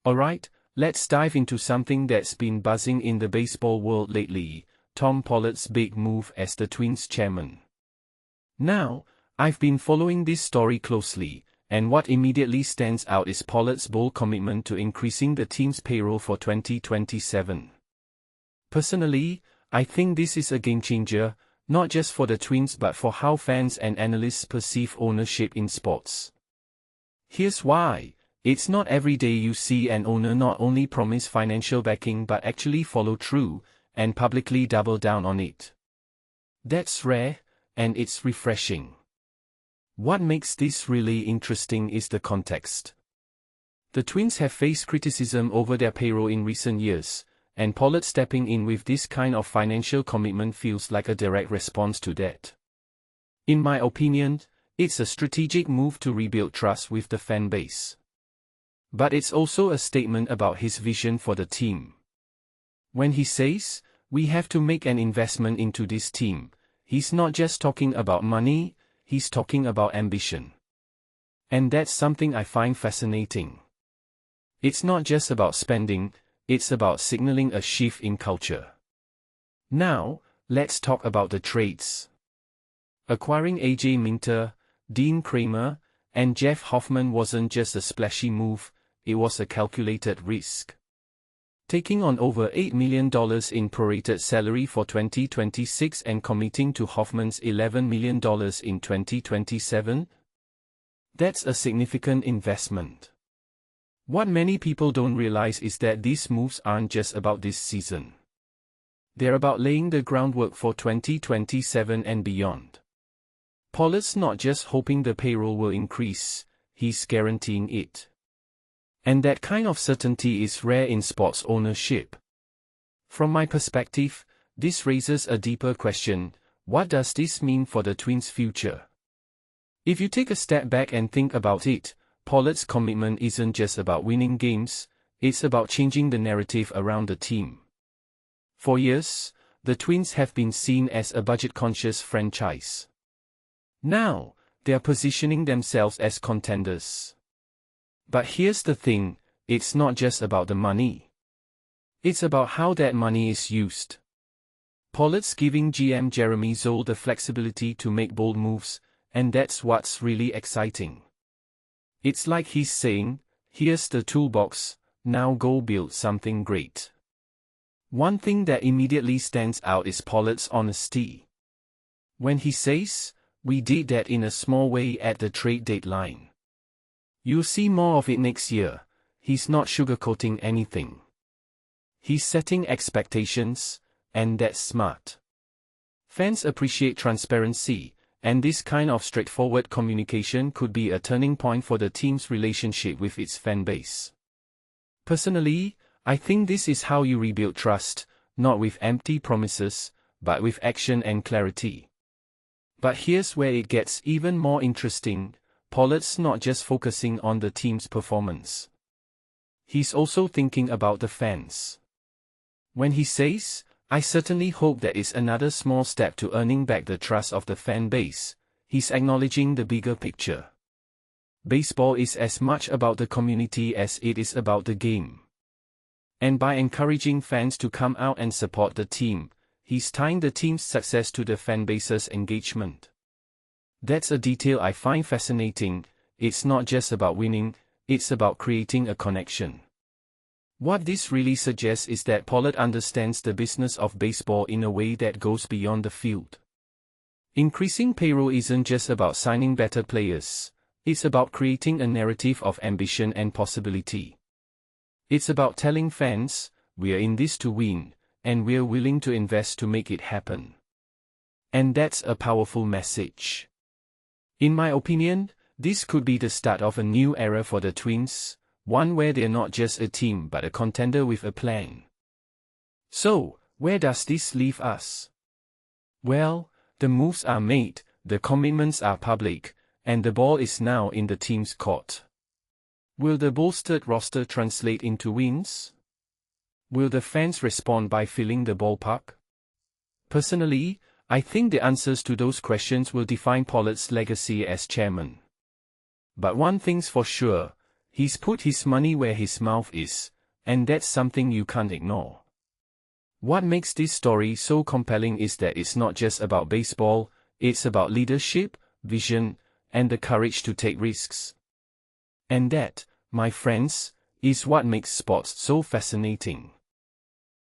Alright, let's dive into something that's been buzzing in the baseball world lately, Tom Pohlad's big move as the Twins chairman. Now, I've been following this story closely, and what immediately stands out is Pohlad's bold commitment to increasing the team's payroll for 2027. Personally, I think this is a game-changer, not just for the Twins but for how fans and analysts perceive ownership in sports. Here's why. It's not every day you see an owner not only promise financial backing but actually follow through, and publicly double down on it. That's rare, and it's refreshing. What makes this really interesting is the context. The Twins have faced criticism over their payroll in recent years, and Pohlad stepping in with this kind of financial commitment feels like a direct response to that. In my opinion, it's a strategic move to rebuild trust with the fan base. But it's also a statement about his vision for the team. When he says, "We have to make an investment into this team," he's not just talking about money, he's talking about ambition. And that's something I find fascinating. It's not just about spending, it's about signaling a shift in culture. Now, let's talk about the trades. Acquiring AJ Minter, Dean Kremer, and Jeff Hoffman wasn't just a splashy move, it was a calculated risk. Taking on over $8 million in prorated salary for 2026 and committing to Hoffman's $11 million in 2027? That's a significant investment. What many people don't realize is that these moves aren't just about this season. They're about laying the groundwork for 2027 and beyond. Pohlad's not just hoping the payroll will increase, he's guaranteeing it. And that kind of certainty is rare in sports ownership. From my perspective, this raises a deeper question: what does this mean for the Twins' future? If you take a step back and think about it, Pohlad's commitment isn't just about winning games, it's about changing the narrative around the team. For years, the Twins have been seen as a budget-conscious franchise. Now, they're positioning themselves as contenders. But here's the thing, it's not just about the money. It's about how that money is used. Pohlad's giving GM Jeremy Zoll the flexibility to make bold moves, and that's what's really exciting. It's like he's saying, here's the toolbox, now go build something great. One thing that immediately stands out is Pohlad's honesty. When he says, "We did that in a small way at the trade deadline. You'll see more of it next year," he's not sugarcoating anything. He's setting expectations, and that's smart. Fans appreciate transparency, and this kind of straightforward communication could be a turning point for the team's relationship with its fan base. Personally, I think this is how you rebuild trust, not with empty promises, but with action and clarity. But here's where it gets even more interesting. Pohlad's not just focusing on the team's performance. He's also thinking about the fans. When he says, "I certainly hope that is another small step to earning back the trust of the fan base," he's acknowledging the bigger picture. Baseball is as much about the community as it is about the game. And by encouraging fans to come out and support the team, he's tying the team's success to the fan base's engagement. That's a detail I find fascinating. It's not just about winning, it's about creating a connection. What this really suggests is that Pohlad understands the business of baseball in a way that goes beyond the field. Increasing payroll isn't just about signing better players, it's about creating a narrative of ambition and possibility. It's about telling fans, "We're in this to win, and we're willing to invest to make it happen." And that's a powerful message. In my opinion, this could be the start of a new era for the Twins, one where they're not just a team but a contender with a plan. So, where does this leave us? Well, the moves are made, the commitments are public, and the ball is now in the team's court. Will the bolstered roster translate into wins? Will the fans respond by filling the ballpark? Personally, I think the answers to those questions will define Pohlad's legacy as chairman. But one thing's for sure, He's put his money where his mouth is, and that's something you can't ignore. What makes this story so compelling is that it's not just about baseball, it's about leadership, vision, and the courage to take risks. And that, my friends, is what makes sports so fascinating.